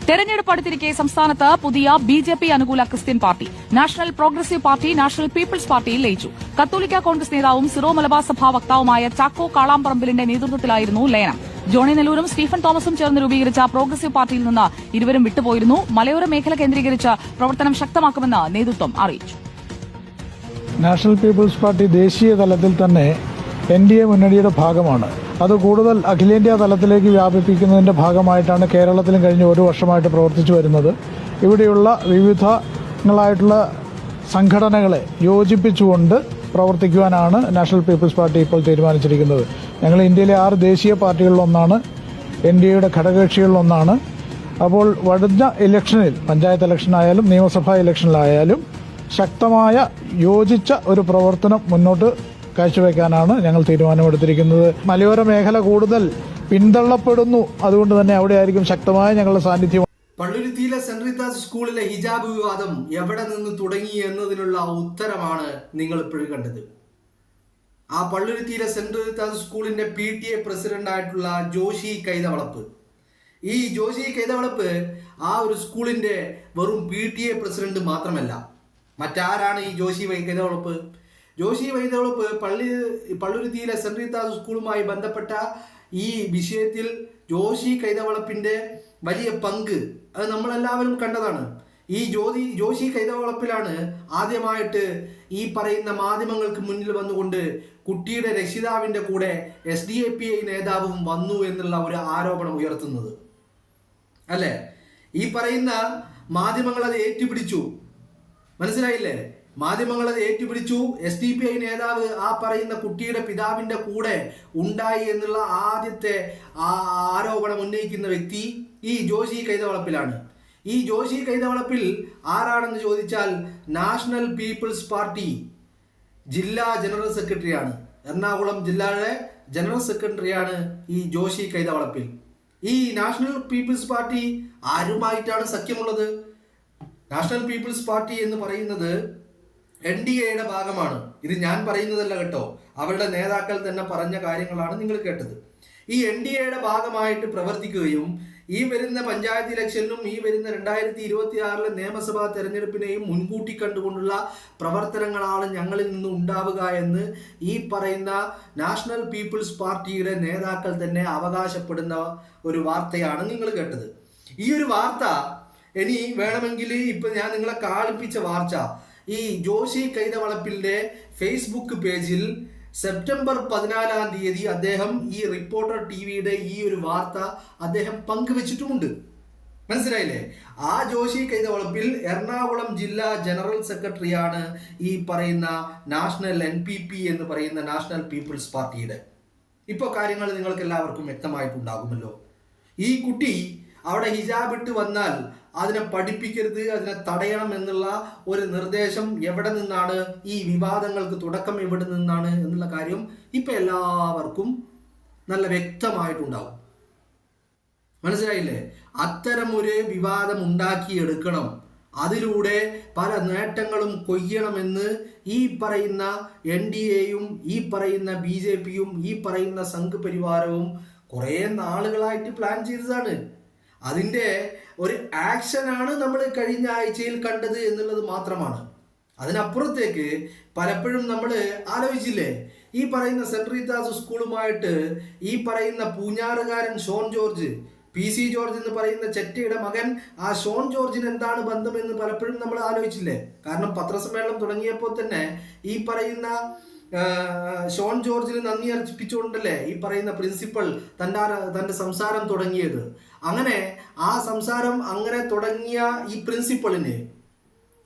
തെരഞ്ഞെടുപ്പ് അടുത്തിരിക്കെ സംസ്ഥാനത്ത് പുതിയ ബിജെപി അനുകൂല Christian party national progressive party national people's പാർട്ടിയിൽ ലയിച്ചു. കത്തോലിക്ക കോൺഗ്രസ് നേതാവും സിറോ മലബാർ സഭാ വക്താവുമായ ചാക്കോ കാളാമ്പറമ്പിലിന്റെ നേതൃത്വത്തിലായിരുന്നു ലയനം. ജോണി നെല്ലൂരും സ്റ്റീഫൻ തോമസും ചേർന്ന് രൂപീകരിച്ച പ്രോഗ്രസീവ് പാർട്ടിയിൽ നിന്ന് ഇരുവരും വിട്ടുപോയിരുന്നു. മലയോര മേഖല കേന്ദ്രീകരിച്ച് പ്രവർത്തനം ശക്തമാക്കുമെന്ന് നേതൃത്വം അറിയിച്ചു. നാഷണൽ പീപ്പിൾസ് പാർട്ടി ദേശീയ തലത്തിൽ തന്നെ NDA മുന്നണിയുടെ ഭാഗമാണ്. അത് കൂടുതൽ അഖിലേന്ത്യാ തലത്തിലേക്ക് വ്യാപിപ്പിക്കുന്നതിന്റെ ഭാഗമായിട്ടാണ് കേരളത്തിലും കഴിഞ്ഞ ഒരു വർഷമായിട്ട് പ്രവർത്തിച്ചു വരുന്നത്. ഇവിടെയുള്ള വിവിധങ്ങളായിട്ടുള്ള സംഘടനകളെ യോജിപ്പിച്ചുകൊണ്ട് പ്രവർത്തിക്കുവാനാണ് നാഷണൽ പീപ്പിൾസ് പാർട്ടി ഇപ്പോൾ തീരുമാനിച്ചിരിക്കുന്നത്. ഞങ്ങൾ ഇന്ത്യയിലെ 6 ദേശീയ പാർട്ടികളിലൊന്നാണ്, NDAയുടെ ഘടകകക്ഷികളിലൊന്നാണ്. അപ്പോൾ വരുന്ന ഇലക്ഷനിൽ, പഞ്ചായത്ത് ഇലക്ഷനായാലും നിയമസഭാ ഇലക്ഷനിലായാലും ശക്തമായ യോജിച്ച ഒരു പ്രവർത്തനം മുന്നോട്ട് കാഴ്ചവെക്കാനാണ് ഞങ്ങൾ തീരുമാനമെടുത്തിരിക്കുന്നത്. മലയോര മേഖല കൂടുതൽ പിന്തള്ളപ്പെടുന്നു. അതുകൊണ്ട് തന്നെ അവിടെയായിരിക്കും ശക്തമായ ഞങ്ങളുടെ സാന്നിധ്യം. പള്ളുരുത്തിയിലെ സെന്റ് റീത്താസ് സ്കൂളിലെ ഹിജാബ് വിവാദം എവിടെ നിന്ന് തുടങ്ങി എന്നതിനുള്ള ഉത്തരമാണ് നിങ്ങൾ ഇപ്പോഴും കണ്ടത്. ആ പള്ളുരുത്തിയിലെ സെന്റ് റീത്താസ് സ്കൂളിന്റെ PTA പ്രസിഡന്റായിട്ടുള്ള ജോഷി കൈതവളപ്പ്, ഈ ജോഷി കൈതവളപ്പ് ആ ഒരു സ്കൂളിന്റെ വെറും PTA പ്രസിഡന്റ് മാത്രമല്ല. മറ്റാരാണ് ഈ ജോഷി കൈതവളപ്പ്? ജോഷി കൈതവളപ്പ് പള്ളുരുത്തിയിലെ സെന്റ് റീത്താസ് സ്കൂളുമായി ബന്ധപ്പെട്ട ഈ വിഷയത്തിൽ ജോഷി കൈതവളപ്പിന്റെ വലിയ പങ്ക് അത് നമ്മളെല്ലാവരും കണ്ടതാണ്. ഈ ജോഷി കൈതവളപ്പിലാണ് ആദ്യമായിട്ട് ഈ പറയുന്ന മാധ്യമങ്ങൾക്ക് മുന്നിൽ വന്നുകൊണ്ട് കുട്ടിയുടെ രക്ഷിതാവിന്റെ കൂടെ SDAPI നേതാവും വന്നു എന്നുള്ള ഒരു ആരോപണം ഉയർത്തുന്നത്. അല്ലേ? ഈ പറയുന്ന മാധ്യമങ്ങൾ അത് ഏറ്റുപിടിച്ചു. മനസ്സിലായില്ലേ? മാധ്യമങ്ങൾ അത് ഏറ്റുപിടിച്ചു. SDPI നേതാവ് ആ പറയുന്ന കുട്ടിയുടെ പിതാവിന്റെ കൂടെ ഉണ്ടായി എന്നുള്ള ആദ്യത്തെ ആരോപണം ഉന്നയിക്കുന്ന വ്യക്തി ഈ ജോഷി കൈതവളപ്പിലാണ്. ഈ ജോഷി കൈതവളപ്പിൽ ആരാണെന്ന് ചോദിച്ചാൽ നാഷണൽ പീപ്പിൾസ് പാർട്ടി ജില്ലാ ജനറൽ സെക്രട്ടറിയാണ്. എറണാകുളം ജില്ലയുടെ ജനറൽ സെക്രട്ടറിയാണ് ഈ ജോഷി കൈതവളപ്പിൽ. ഈ നാഷണൽ പീപ്പിൾസ് പാർട്ടി ആരുമായിട്ടാണ് സഖ്യമുള്ളത്? നാഷണൽ പീപ്പിൾസ് പാർട്ടി എന്ന് പറയുന്നത് NDAയുടെ ഭാഗമാണ്. ഇത് ഞാൻ പറയുന്നതല്ല കേട്ടോ, അവരുടെ നേതാക്കൾ തന്നെ പറഞ്ഞ കാര്യങ്ങളാണ് നിങ്ങൾ കേട്ടത്. ഈ NDAയുടെ ഭാഗമായിട്ട് പ്രവർത്തിക്കുകയും ഈ വരുന്ന പഞ്ചായത്ത് ഇലക്ഷനിലും ഈ വരുന്ന 2026 നിയമസഭാ തെരഞ്ഞെടുപ്പിനെയും മുൻകൂട്ടി കണ്ടുകൊണ്ടുള്ള പ്രവർത്തനങ്ങളാണ് ഞങ്ങളിൽ നിന്ന് ഉണ്ടാവുക എന്ന് ഈ പറയുന്ന നാഷണൽ പീപ്പിൾസ് പാർട്ടിയുടെ നേതാക്കൾ തന്നെ അവകാശപ്പെടുന്ന ഒരു വാർത്തയാണ് നിങ്ങൾ കേട്ടത്. ഈ ഒരു വാർത്ത ഇനി വേണമെങ്കിൽ ഇപ്പൊ ഞാൻ നിങ്ങളെ കാണിപ്പിച്ച വാർത്ത ഈ ജോഷി കൈതവളപ്പിന്റെ ഫേസ്ബുക്ക് പേജിൽ സെപ്റ്റംബർ 14 അദ്ദേഹം ഈ റിപ്പോർട്ടർ TVയുടെ ഈ ഒരു വാർത്ത അദ്ദേഹം പങ്കുവച്ചിട്ടുമുണ്ട്. മനസ്സിലായില്ലേ? ആ ജോഷി കൈതവളപ്പിൽ എറണാകുളം ജില്ലാ ജനറൽ സെക്രട്ടറിയാണ് ഈ പറയുന്ന നാഷണൽ NPP എന്ന് പറയുന്ന നാഷണൽ പീപ്പിൾസ് പാർട്ടിയുടെ. ഇപ്പോൾ കാര്യങ്ങൾ നിങ്ങൾക്ക് എല്ലാവർക്കും വ്യക്തമായിട്ടുണ്ടാകുമല്ലോ. ഈ കുട്ടി അവിടെ ഹിജാബ് ഇട്ട് വന്നാൽ അതിനെ പഠിപ്പിക്കരുത്, അതിനെ തടയണം എന്നുള്ള ഒരു നിർദ്ദേശം എവിടെ നിന്നാണ്, ഈ വിവാദങ്ങൾക്ക് തുടക്കം എവിടെ നിന്നാണ് എന്നുള്ള കാര്യം ഇപ്പൊ എല്ലാവർക്കും നല്ല വ്യക്തമായിട്ടുണ്ടാവും. മനസ്സിലായില്ലേ? അത്തരം ഒരു വിവാദം ഉണ്ടാക്കിയെടുക്കണം, അതിലൂടെ പല നേട്ടങ്ങളും കൊയ്യണമെന്ന് ഈ പറയുന്ന NDAയും ഈ പറയുന്ന BJPയും ഈ പറയുന്ന സംഘ് പരിവാരവും കുറേ നാളുകളായിട്ട് പ്ലാൻ ചെയ്തതാണ്. അതിൻ്റെ ഒരു ആക്ഷനാണ് നമ്മൾ കഴിഞ്ഞ ആഴ്ചയിൽ കണ്ടത് എന്നുള്ളത് മാത്രമാണ്. അതിനപ്പുറത്തേക്ക് പലപ്പോഴും നമ്മൾ ആലോചിച്ചില്ലേ, ഈ പറയുന്ന സെന്റ് റീത്താസ് സ്കൂളുമായിട്ട് ഈ പറയുന്ന പൂഞ്ഞാറുകാരൻ ഷോൺ ജോർജ്, PC ജോർജ് എന്ന് പറയുന്ന ചെറ്റയുടെ മകൻ, ആ ഷോൺ ജോർജിന് എന്താണ് ബന്ധമെന്ന് പലപ്പോഴും നമ്മൾ ആലോചിച്ചില്ലേ? കാരണം പത്രസമ്മേളനം തുടങ്ങിയപ്പോൾ തന്നെ ഈ പറയുന്ന ഷോൺ ജോർജിന് നന്ദി അർപ്പിച്ചുകൊണ്ടല്ലേ ഈ പറയുന്ന പ്രിൻസിപ്പൽ തൻ്റെ സംസാരം തുടങ്ങിയത്. അങ്ങനെ ആ സംസാരം അങ്ങനെ തുടങ്ങിയ ഈ പ്രിൻസിപ്പളിന്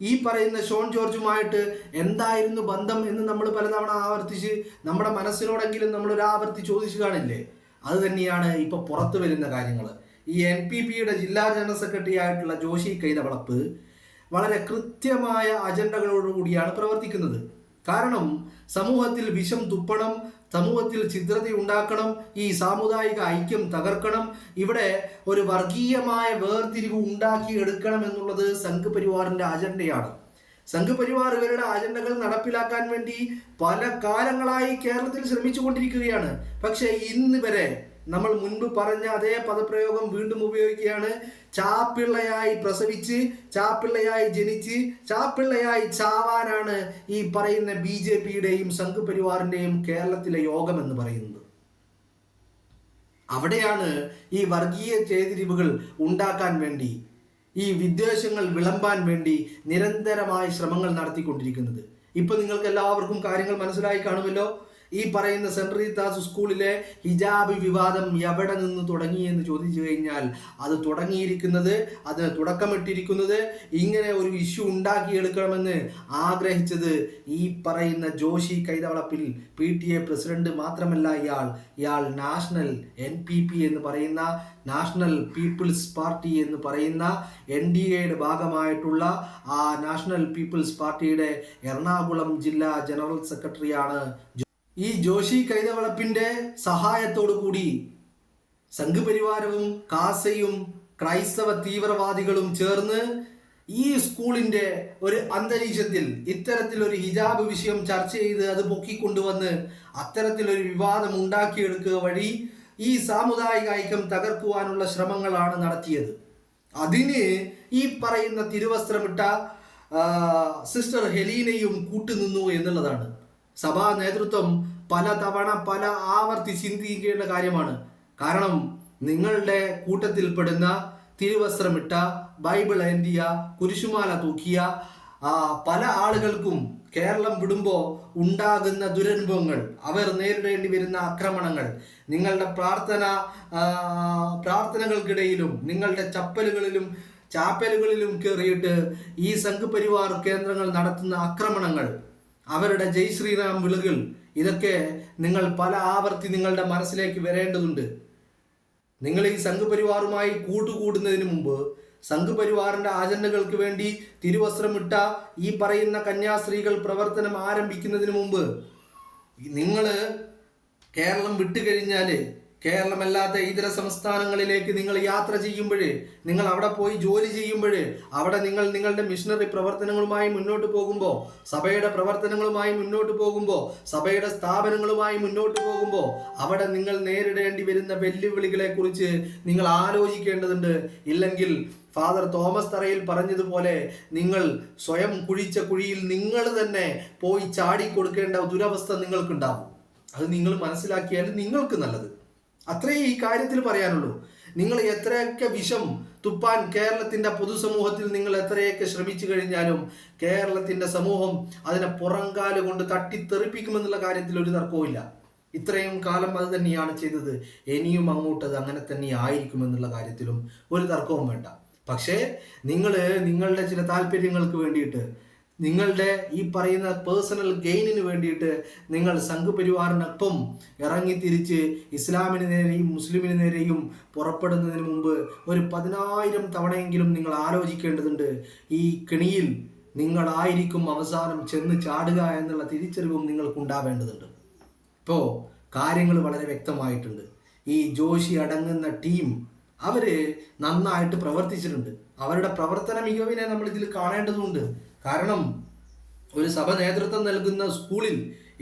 ഈ പറയുന്ന ഷോൺ ജോർജുമായിട്ട് എന്തായിരുന്നു ബന്ധം എന്ന് നമ്മൾ പലതവണ ആവർത്തിച്ച് നമ്മുടെ മനസ്സിനോടെങ്കിലും നമ്മളൊരു ആവർത്തി ചോദിച്ചു കാണില്ലേ? അത് തന്നെയാണ് ഇപ്പൊ പുറത്തു വരുന്ന കാര്യങ്ങൾ. ഈ NPPയുടെ ജില്ലാ ജനറൽ സെക്രട്ടറി ആയിട്ടുള്ള ജോഷി കൈതവളപ്പ് വളരെ കൃത്യമായ അജണ്ടകളോടുകൂടിയാണ് പ്രവർത്തിക്കുന്നത്. കാരണം സമൂഹത്തിൽ വിഷം തുപ്പണം, സമൂഹത്തിൽ ഛിദ്രത ഉണ്ടാക്കണം, ഈ സാമുദായിക ഐക്യം തകർക്കണം, ഇവിടെ ഒരു വർഗീയമായ വേർതിരിവ് ഉണ്ടാക്കിയെടുക്കണം എന്നുള്ളത് സംഘ് പരിവാറിന്റെ അജണ്ടയാണ്. സംഘ് പരിവാർ ഇവരുടെ അജണ്ടകൾ നടപ്പിലാക്കാൻ വേണ്ടി പല കാലങ്ങളായി കേരളത്തിൽ ശ്രമിച്ചു കൊണ്ടിരിക്കുകയാണ്. പക്ഷേ ഇന്ന് വരെ നമ്മൾ മുൻപ് പറഞ്ഞ അതേ പദപ്രയോഗം വീണ്ടും ഉപയോഗിക്കുകയാണ്. ചാപ്പിള്ളയായി പ്രസവിച്ച്, ചാപ്പിള്ളയായി ജനിച്ച്, ചാപ്പിള്ളയായി ചാവാനാണ് ഈ പറയുന്ന BJPയുടെയും സംഘപരിവാറിന്റെയും കേരളത്തിലെ യോഗം എന്ന് പറയുന്നത്. അവിടെയാണ് ഈ വർഗീയ ചേരിതിരിവുകൾ ഉണ്ടാക്കാൻ വേണ്ടി, ഈ വിദ്വേഷങ്ങൾ വിളമ്പാൻ വേണ്ടി നിരന്തരമായ ശ്രമങ്ങൾ നടത്തിക്കൊണ്ടിരിക്കുന്നത്. ഇപ്പൊ നിങ്ങൾക്ക് എല്ലാവർക്കും കാര്യങ്ങൾ മനസ്സിലായി കാണുമല്ലോ. ഈ പറയുന്ന സെൻറ് റീത്താസ് സ്കൂളിലെ ഹിജാബ് വിവാദം എവിടെ നിന്ന് തുടങ്ങി എന്ന് ചോദിച്ചു കഴിഞ്ഞാൽ അത് തുടങ്ങിയിരിക്കുന്നത്, അതിന് തുടക്കമിട്ടിരിക്കുന്നത്, ഇങ്ങനെ ഒരു ഇഷ്യൂ ഉണ്ടാക്കിയെടുക്കണമെന്ന് ആഗ്രഹിച്ചത് ഈ പറയുന്ന ജോഷി കൈതവളപ്പിൽ PTA പ്രസിഡന്റ് മാത്രമല്ല. ഇയാൾ നാഷണൽ NPP എന്ന് പറയുന്ന നാഷണൽ പീപ്പിൾസ് പാർട്ടി എന്ന് പറയുന്ന NDAയുടെ ഭാഗമായിട്ടുള്ള ആ നാഷണൽ പീപ്പിൾസ് പാർട്ടിയുടെ എറണാകുളം ജില്ലാ ജനറൽ സെക്രട്ടറിയാണ്. ഈ ജോഷി കൈതവളപ്പിന്റെ സഹായത്തോടു കൂടി സംഘപരിവാരവും കാസയും ക്രൈസ്തവ തീവ്രവാദികളും ചേർന്ന് ഈ സ്കൂളിന്റെ ഒരു അന്തരീക്ഷത്തിൽ ഇത്തരത്തിലൊരു ഹിജാബ് വിഷയം ചർച്ച ചെയ്ത് അത് പൊക്കിക്കൊണ്ടുവന്ന് അത്തരത്തിലൊരു വിവാദം ഉണ്ടാക്കിയെടുക്കുക വഴി ഈ സാമുദായിക ഐക്യം തകർക്കുവാനുള്ള ശ്രമങ്ങളാണ് നടത്തിയത്. അതിന് ഈ പറയുന്ന തിരുവസ്ത്രമിട്ട സിസ്റ്റർ ഹെലീനയും കൂട്ടുനിന്നു എന്നുള്ളതാണ്. സഭാ നേതൃത്വം പലതവണ പല ആവർത്തി ചിന്തിക്കേണ്ട കാര്യമാണ്. കാരണം നിങ്ങളുടെ കൂട്ടത്തിൽപ്പെടുന്ന തിരുവസ്ത്രമിട്ട, ബൈബിൾ ഏന്തിയ, കുരിശുമാല തൂക്കിയ പല ആളുകൾക്കും കേരളം വിടുമ്പോൾ ഉണ്ടാകുന്ന ദുരനുഭവങ്ങൾ, അവർ നേരിടേണ്ടി വരുന്ന ആക്രമണങ്ങൾ, നിങ്ങളുടെ പ്രാർത്ഥനകൾക്കിടയിലും നിങ്ങളുടെ ചാപ്പലുകളിലും കയറിയിട്ട് ഈ സംഘപരിവാർ കേന്ദ്രങ്ങൾ നടത്തുന്ന ആക്രമണങ്ങൾ, അവരുടെ ജയ് ശ്രീറാം വിളികൾ, ഇതൊക്കെ നിങ്ങൾ പല ആവർത്തി നിങ്ങളുടെ മനസ്സിലേക്ക് വരേണ്ടതുണ്ട്. നിങ്ങൾ ഈ സംഘപരിവാറുമായി കൂട്ടുകൂടുന്നതിന് മുമ്പ്, സംഘപരിവാറിന്റെ അജണ്ടകൾക്ക് വേണ്ടി തിരുവസ്ത്രമിട്ട ഈ പറയുന്ന കന്യാസ്ത്രീകൾ പ്രവർത്തനം ആരംഭിക്കുന്നതിന് മുമ്പ് നിങ്ങൾ കേരളം വിട്ടുകഴിഞ്ഞാൽ, കേരളമല്ലാത്ത ഇതര സംസ്ഥാനങ്ങളിലേക്ക് നിങ്ങൾ യാത്ര ചെയ്യുമ്പോൾ, നിങ്ങൾ അവിടെ പോയി ജോലി ചെയ്യുമ്പോൾ, അവിടെ നിങ്ങൾ നിങ്ങളുടെ മിഷണറി പ്രവർത്തനങ്ങളുമായി മുന്നോട്ട് പോകുമ്പോൾ, സഭയുടെ പ്രവർത്തനങ്ങളുമായി മുന്നോട്ട് പോകുമ്പോൾ, സഭയുടെ സ്ഥാപനങ്ങളുമായി മുന്നോട്ട് പോകുമ്പോൾ, അവിടെ നിങ്ങൾ നേരിടേണ്ടി വരുന്ന വെല്ലുവിളികളെ കുറിച്ച് നിങ്ങൾ ആലോചിക്കേണ്ടതുണ്ട്. ഇല്ലെങ്കിൽ ഫാദർ തോമസ് തറയിൽ പറഞ്ഞതുപോലെ നിങ്ങൾ സ്വയം കുഴിച്ച കുഴിയിൽ നിങ്ങൾ തന്നെ പോയി ചാടിക്കൊടുക്കേണ്ട ദുരവസ്ഥ നിങ്ങൾക്കുണ്ടാവും. അത് നിങ്ങൾ മനസ്സിലാക്കിയാൽ നിങ്ങൾക്ക് നല്ലത്. അത്രേ ഈ കാര്യത്തിൽ പറയാനുള്ളൂ. നിങ്ങൾ എത്രയൊക്കെ വിഷം തുപ്പാൻ കേരളത്തിന്റെ പൊതുസമൂഹത്തിൽ നിങ്ങൾ എത്രയൊക്കെ ശ്രമിച്ചു കഴിഞ്ഞാലും കേരളത്തിന്റെ സമൂഹം അതിനെ പുറംകാല് കൊണ്ട് തട്ടിത്തെറിപ്പിക്കുമെന്നുള്ള കാര്യത്തിൽ ഒരു തർക്കവുമില്ല. ഇത്രയും കാലം അത് തന്നെയാണ് ചെയ്തത്, ഇനിയും അങ്ങോട്ട് അത് അങ്ങനെ തന്നെ ആയിരിക്കുമെന്നുള്ള കാര്യത്തിലും ഒരു തർക്കവും വേണ്ട. പക്ഷേ നിങ്ങളുടെ ചില താല്പര്യങ്ങൾക്ക് വേണ്ടിയിട്ട്, നിങ്ങളുടെ ഈ പറയുന്ന പേഴ്സണൽ ഗെയിനിന് വേണ്ടിയിട്ട് നിങ്ങൾ സംഘപരിവാറിനൊപ്പം ഇറങ്ങിത്തിരിച്ച് ഇസ്ലാമിന് നേരെയും മുസ്ലിമിന് നേരെയും പുറപ്പെടുന്നതിന് മുമ്പ് ഒരു 10,000 തവണയെങ്കിലും നിങ്ങൾ ആലോചിക്കേണ്ടതുണ്ട്. ഈ കെണിയിൽ നിങ്ങളായിരിക്കും അവസാനം ചെന്ന് ചാടുക എന്നുള്ള തിരിച്ചറിവും നിങ്ങൾക്കുണ്ടാവേണ്ടതുണ്ട്. ഇപ്പോൾ കാര്യങ്ങൾ വളരെ വ്യക്തമായിട്ടുണ്ട്. ഈ ജോഷി അടങ്ങുന്ന ടീം അവര് നന്നായിട്ട് പ്രവർത്തിച്ചിട്ടുണ്ട്. അവരുടെ പ്രവർത്തന മികവിനെ നമ്മൾ ഇതിൽ കാണേണ്ടതുണ്ട്. കാരണം ഒരു സഭ നേതൃത്വം നൽകുന്ന സ്കൂളിൽ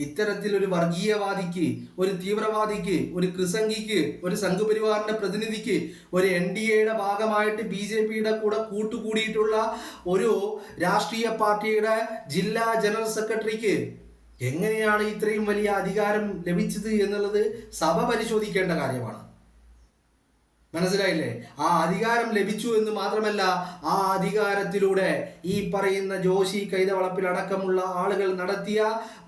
ഇത്തരത്തിലൊരു വർഗീയവാദിക്ക്, ഒരു തീവ്രവാദിക്ക്, ഒരു ക്രിസംഗിക്ക്, ഒരു സംഘപരിവാറിന്റെ പ്രതിനിധിക്ക്, ഒരു NDAയുടെ ഭാഗമായിട്ട് BJPയുടെ കൂടെ കൂട്ടുകൂടിയിട്ടുള്ള ഒരു രാഷ്ട്രീയ പാർട്ടിയുടെ ജില്ലാ ജനറൽ സെക്രട്ടറിക്ക് എങ്ങനെയാണ് ഇത്രയും വലിയ അധികാരം ലഭിച്ചത് എന്നുള്ളത് സഭ പരിശോധിക്കേണ്ട കാര്യമാണ്. മനസ്സിലായില്ലേ? ആ അധികാരം ലഭിച്ചു എന്ന് മാത്രമല്ല, ആ അധികാരത്തിലൂടെ ഈ പറയുന്ന ജോഷി കൈതവളപ്പിൽ അടക്കമുള്ള ആളുകൾ നടത്തിയ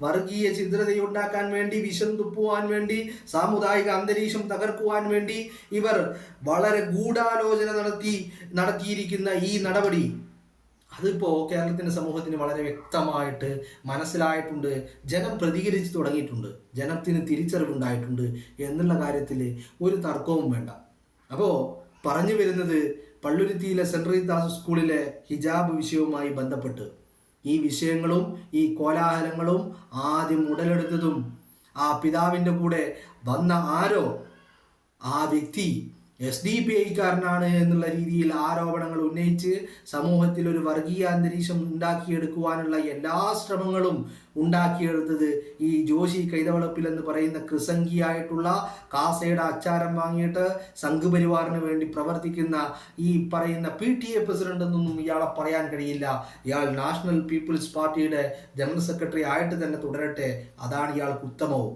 വർഗീയ ചിദ്രതയുണ്ടാക്കാൻ വേണ്ടി, വിഷം തുപ്പുവാൻ വേണ്ടി, സാമുദായിക അന്തരീക്ഷം തകർക്കുവാൻ വേണ്ടി ഇവർ വളരെ ഗൂഢാലോചന നടത്തിയിരിക്കുന്ന ഈ നടപടി അതിപ്പോൾ കേരളത്തിൻ്റെ സമൂഹത്തിന് വളരെ വ്യക്തമായിട്ട് മനസ്സിലായിട്ടുണ്ട്. ജനം പ്രതികരിച്ച് തുടങ്ങിയിട്ടുണ്ട്, ജനത്തിന് തിരിച്ചറിവുണ്ടായിട്ടുണ്ട് എന്നുള്ള കാര്യത്തിൽ ഒരു തർക്കവും വേണ്ട. അപ്പോൾ പറഞ്ഞു വരുന്നത്, പള്ളുരുത്തിയിലെ സെൻറ് റീത്താസ് സ്കൂളിലെ ഹിജാബ് വിഷയവുമായി ബന്ധപ്പെട്ട് ഈ വിഷയങ്ങളും ഈ കോലാഹലങ്ങളും ആദ്യം ഉടലെടുത്തതും ആ പിതാവിൻ്റെ കൂടെ വന്ന ആരോ, ആ വ്യക്തി SDPI-കാരനാണ് എന്നുള്ള രീതിയിൽ ആരോപണങ്ങൾ ഉന്നയിച്ച് സമൂഹത്തിൽ ഒരു വർഗീയ അന്തരീക്ഷം ഉണ്ടാക്കിയെടുക്കുവാനുള്ള എല്ലാ ശ്രമങ്ങളും ഉണ്ടാക്കിയെടുത്തത് ഈ ജോഷി കൈതവളപ്പിൽ എന്ന് പറയുന്ന കൃസംഗിയായിട്ടുള്ള കാസയുടെ അച്ചാരം വാങ്ങിയിട്ട് സംഘപരിവാറിന് വേണ്ടി പ്രവർത്തിക്കുന്ന ഈ പറയുന്ന PTA പ്രസിഡന്റ് എന്നൊന്നും ഇയാളെ പറയാൻ കഴിയില്ല. ഇയാൾ നാഷണൽ പീപ്പിൾസ് പാർട്ടിയുടെ ജനറൽ സെക്രട്ടറി ആയിട്ട് തന്നെ തുടരട്ടെ, അതാണ് ഇയാൾക്ക് ഉത്തമവും.